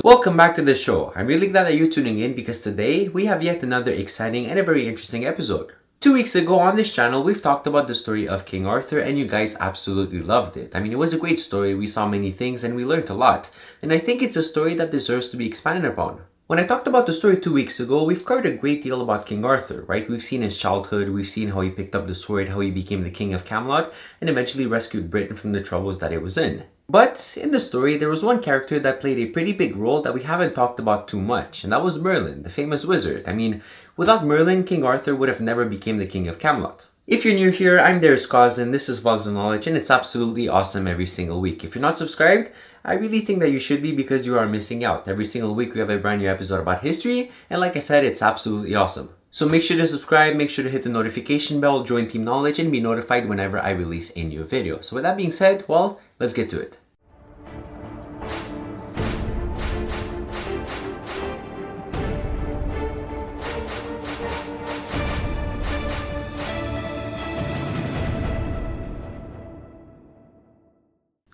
Welcome back to the show. I'm really glad that you're tuning in because today we have yet another exciting and a very interesting episode. 2 weeks ago on this channel, we've talked about the story of King Arthur and you guys absolutely loved it. I mean, it was a great story, we saw many things and we learned a lot. And I think it's a story that deserves to be expanded upon. When I talked about the story 2 weeks ago, we've covered a great deal about King Arthur, right? We've seen his childhood, we've seen how he picked up the sword, how he became the king of Camelot, and eventually rescued Britain from the troubles that it was in. But in the story, there was one character that played a pretty big role that we haven't talked about too much, and that was Merlin, the famous wizard. I mean, without Merlin, King Arthur would have never become the king of Camelot. If you're new here, I'm Cosden, this is Vlogs of Knowledge, and it's absolutely awesome every single week. If you're not subscribed, I really think that you should be because you are missing out. Every single week we have a brand new episode about history, and like I said, it's absolutely awesome. So make sure to subscribe, make sure to hit the notification bell, join Team Knowledge, and be notified whenever I release a new video. So with that being said, well, let's get to it.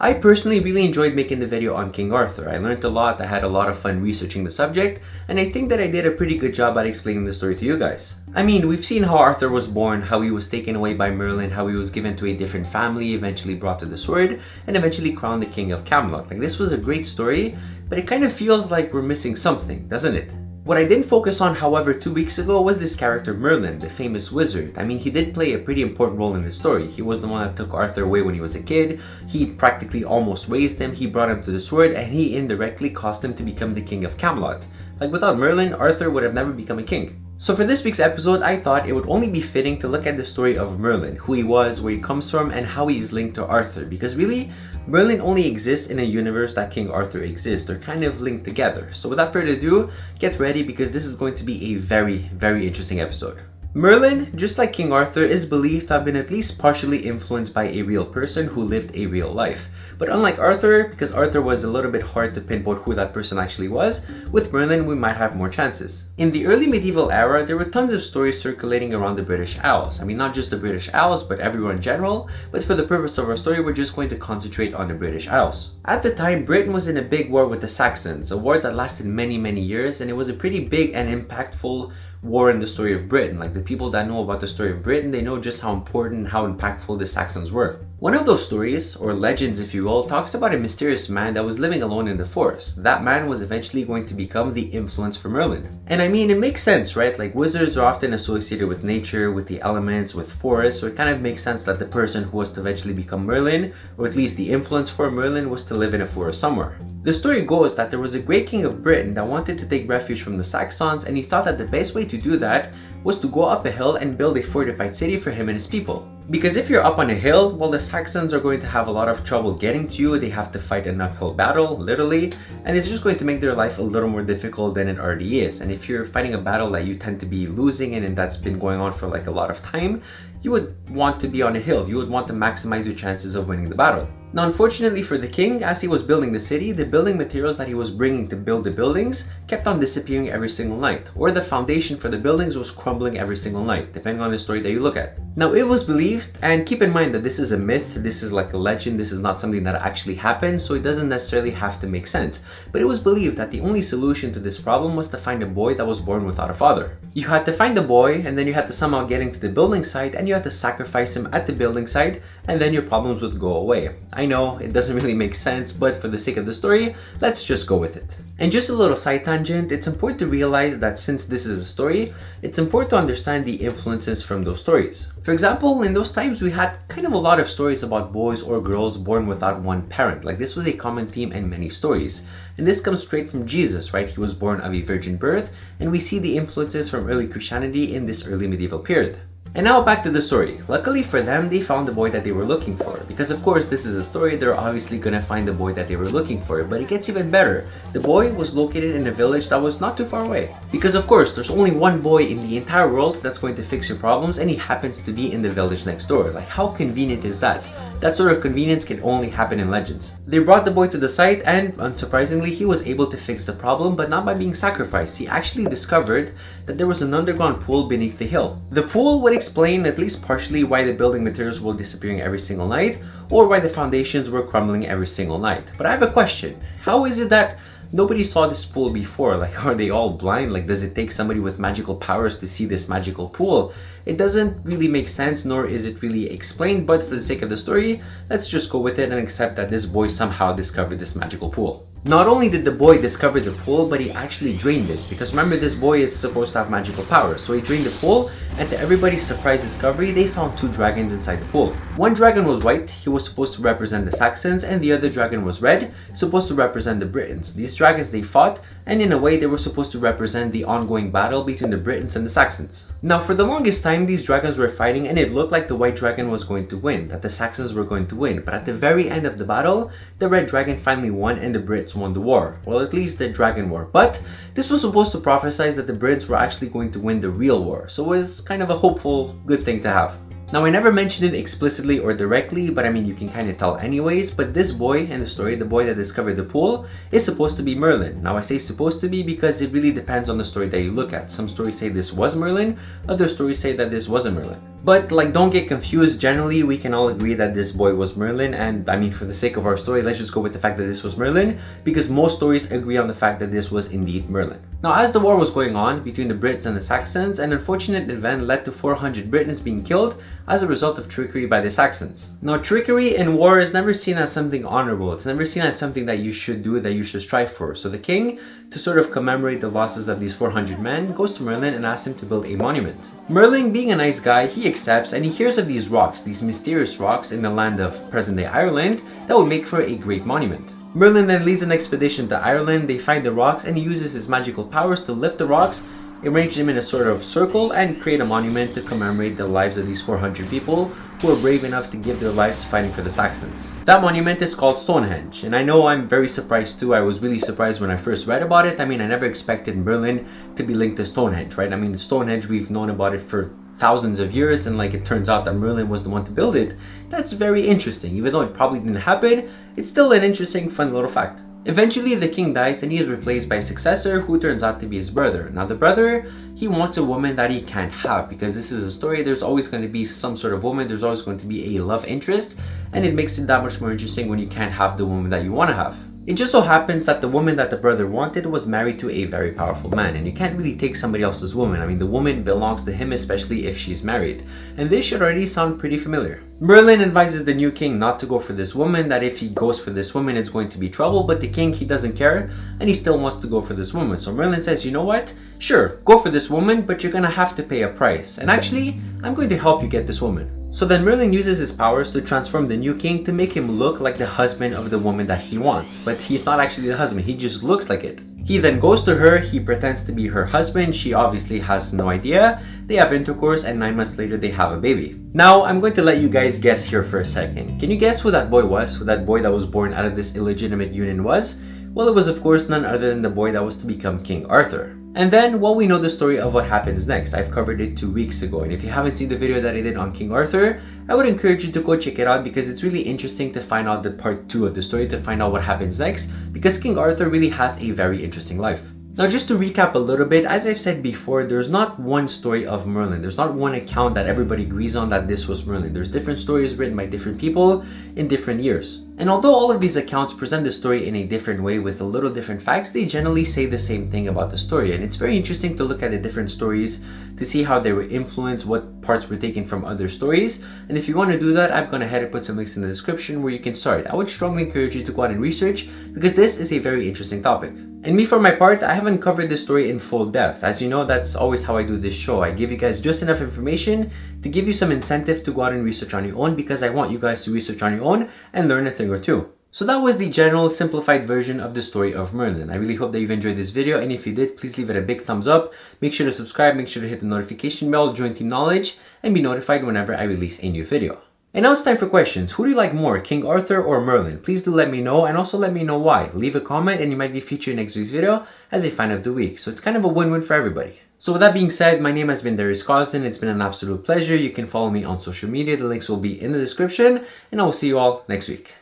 I personally really enjoyed making the video on King Arthur. I learned a lot, I had a lot of fun researching the subject, and I think that I did a pretty good job at explaining the story to you guys. I mean, we've seen how Arthur was born, how he was taken away by Merlin, how he was given to a different family, eventually brought to the sword, and eventually crowned the king of Camelot. Like, this was a great story, but it kind of feels like we're missing something, doesn't it? What I didn't focus on, however, 2 weeks ago was this character Merlin, the famous wizard. I mean, he did play a pretty important role in the story. He was the one that took Arthur away when he was a kid. He practically almost raised him, he brought him to the sword, and he indirectly caused him to become the king of Camelot. Like, without Merlin, Arthur would have never become a king. So for this week's episode, I thought it would only be fitting to look at the story of Merlin, who he was, where he comes from, and how he's linked to Arthur. Because really, Merlin only exists in a universe that King Arthur exists. They're kind of linked together. So without further ado, get ready because this is going to be a very, very interesting episode. Merlin, just like King Arthur, is believed to have been at least partially influenced by a real person who lived a real life. But unlike Arthur, because Arthur was a little bit hard to pinpoint who that person actually was, with Merlin we might have more chances. In the early medieval era, there were tons of stories circulating around the British Isles. I mean, not just the British Isles, but everywhere in general, but for the purpose of our story, we're just going to concentrate on the British Isles. At the time, Britain was in a big war with the Saxons, a war that lasted many, many years, and it was a pretty big and impactful war in the story of Britain. Like, the people that know about the story of Britain, they know just how important and how impactful the Saxons were. One of those stories, or legends if you will, talks about a mysterious man that was living alone in the forest. That man was eventually going to become the influence for Merlin. And I mean, it makes sense, right? Like, wizards are often associated with nature, with the elements, with forests, so it kind of makes sense that the person who was to eventually become Merlin, or at least the influence for Merlin, was to live in a forest somewhere. The story goes that there was a great king of Britain that wanted to take refuge from the Saxons, and he thought that the best way to do that was to go up a hill and build a fortified city for him and his people. Because if you're up on a hill, well, the Saxons are going to have a lot of trouble getting to you. They have to fight an uphill battle, literally, and it's just going to make their life a little more difficult than it already is. And if you're fighting a battle that you tend to be losing and that's been going on for like a lot of time, you would want to be on a hill. You would want to maximize your chances of winning the battle. Now, unfortunately for the king, as he was building the city, the building materials that he was bringing to build the buildings kept on disappearing every single night, or the foundation for the buildings was crumbling every single night, depending on the story that you look at. Now, it was believed, and keep in mind that this is a myth, this is like a legend, this is not something that actually happened, so it doesn't necessarily have to make sense, but it was believed that the only solution to this problem was to find a boy that was born without a father. You had to find the boy, and then you had to somehow get him to the building site, and you had to sacrifice him at the building site, and then your problems would go away. I know, it doesn't really make sense, but for the sake of the story, let's just go with it. And just a little side tangent, it's important to realize that since this is a story, it's important to understand the influences from those stories. For example, in those times we had kind of a lot of stories about boys or girls born without one parent. Like, this was a common theme in many stories. And this comes straight from Jesus, right? He was born of a virgin birth, and we see the influences from early Christianity in this early medieval period. And now back to the story. Luckily for them, they found the boy that they were looking for. Because of course, this is a story, they're obviously gonna find the boy that they were looking for. But it gets even better. The boy was located in a village that was not too far away. Because of course, there's only one boy in the entire world that's going to fix your problems, and he happens to be in the village next door. Like, how convenient is that? That sort of convenience can only happen in legends. They brought the boy to the site and, unsurprisingly, he was able to fix the problem, but not by being sacrificed. He actually discovered that there was an underground pool beneath the hill. The pool would explain, at least partially, why the building materials were disappearing every single night, or why the foundations were crumbling every single night. But I have a question. How is it that nobody saw this pool before. Like, are they all blind? Like, does it take somebody with magical powers to see this magical pool? It doesn't really make sense, nor is it really explained, but for the sake of the story, let's just go with it and accept that this boy somehow discovered this magical pool. Not only did the boy discover the pool, but he actually drained it. Because remember, this boy is supposed to have magical powers. So he drained the pool, and to everybody's surprise discovery, they found 2 dragons inside the pool. One dragon was white, he was supposed to represent the Saxons, and the other dragon was red, supposed to represent the Britons. These dragons, they fought, and in a way, they were supposed to represent the ongoing battle between the Britons and the Saxons. Now, for the longest time, these dragons were fighting, and it looked like the white dragon was going to win, that the Saxons were going to win. But at the very end of the battle, the red dragon finally won, and the Brits won the war. Well, at least the dragon war. But this was supposed to prophesize that the Brits were actually going to win the real war. So it was kind of a hopeful, good thing to have. Now, I never mentioned it explicitly or directly, but I mean, you can kind of tell anyways, but this boy in the story, the boy that discovered the pool, is supposed to be Merlin. Now, I say supposed to be because it really depends on the story that you look at. Some stories say this was Merlin, other stories say that this wasn't Merlin. But like, don't get confused. Generally, we can all agree that this boy was Merlin, and I mean, for the sake of our story, let's just go with the fact that this was Merlin, because most stories agree on the fact that this was indeed Merlin. Now, as the war was going on between the Brits and the Saxons, an unfortunate event led to 400 Britons being killed as a result of trickery by the Saxons. Now, trickery in war is never seen as something honorable. It's never seen as something that you should do, that you should strive for. So the king, to sort of commemorate the losses of these 400 men, goes to Merlin and asks him to build a monument. Merlin, being a nice guy, he accepts, and he hears of these rocks, these mysterious rocks in the land of present-day Ireland that would make for a great monument. Merlin then leads an expedition to Ireland. They find the rocks, and he uses his magical powers to lift the rocks, arrange them in a sort of circle, and create a monument to commemorate the lives of these 400 people who were brave enough to give their lives fighting for the Saxons. That monument is called Stonehenge, and I know I'm very surprised too. I was really surprised when I first read about it. I mean, I never expected Merlin to be linked to Stonehenge, right? I mean, Stonehenge, we've known about it for thousands of years, and like, it turns out that Merlin was the one to build it. That's very interesting. Even though it probably didn't happen, it's still an interesting, fun little fact. Eventually, the king dies and he is replaced by a successor who turns out to be his brother. Now, the brother, he wants a woman that he can't have, because this is a story. There's always going to be some sort of woman. There's always going to be a love interest, and it makes it that much more interesting when you can't have the woman that you want to have. It just so happens that the woman that the brother wanted was married to a very powerful man, and you can't really take somebody else's woman. I mean, the woman belongs to him, especially if she's married. And this should already sound pretty familiar. Merlin advises the new king not to go for this woman, that if he goes for this woman, it's going to be trouble, but the king, he doesn't care, and he still wants to go for this woman. So Merlin says, you know what? Sure, go for this woman, but you're gonna have to pay a price. And actually, I'm going to help you get this woman. So then Merlin uses his powers to transform the new king to make him look like the husband of the woman that he wants. But he's not actually the husband, he just looks like it. He then goes to her, he pretends to be her husband, she obviously has no idea, they have intercourse, and 9 months later they have a baby. Now, I'm going to let you guys guess here for a second. Can you guess who that boy was? Who that boy that was born out of this illegitimate union was? Well, it was of course none other than the boy that was to become King Arthur. And then, well, we know the story of what happens next. I've covered it 2 weeks ago, and if you haven't seen the video that I did on King Arthur, I would encourage you to go check it out, because it's really interesting to find out the part 2 of the story, to find out what happens next, because King Arthur really has a very interesting life. Now, just to recap a little bit, as I've said before, there's not one story of Merlin. There's not one account that everybody agrees on that this was Merlin. There's different stories written by different people in different years. And although all of these accounts present the story in a different way with a little different facts, they generally say the same thing about the story. And it's very interesting to look at the different stories to see how they were influenced, what parts were taken from other stories. And if you want to do that, I've gone ahead and put some links in the description where you can start. I would strongly encourage you to go out and research, because this is a very interesting topic. And me, for my part, I haven't covered this story in full depth. As you know, that's always how I do this show. I give you guys just enough information to give you some incentive to go out and research on your own, because I want you guys to research on your own and learn a thing or two. So that was the general simplified version of the story of Merlin. I really hope that you've enjoyed this video, and if you did, please leave it a big thumbs up. Make sure to subscribe, make sure to hit the notification bell, join Team Knowledge, and be notified whenever I release a new video. And now it's time for questions. Who do you like more, King Arthur or Merlin? Please do let me know, and also let me know why. Leave a comment and you might be featured in next week's video as a fan of the week. So it's kind of a win-win for everybody. So with that being said, my name has been Cosden. It's been an absolute pleasure. You can follow me on social media. The links will be in the description, and I will see you all next week.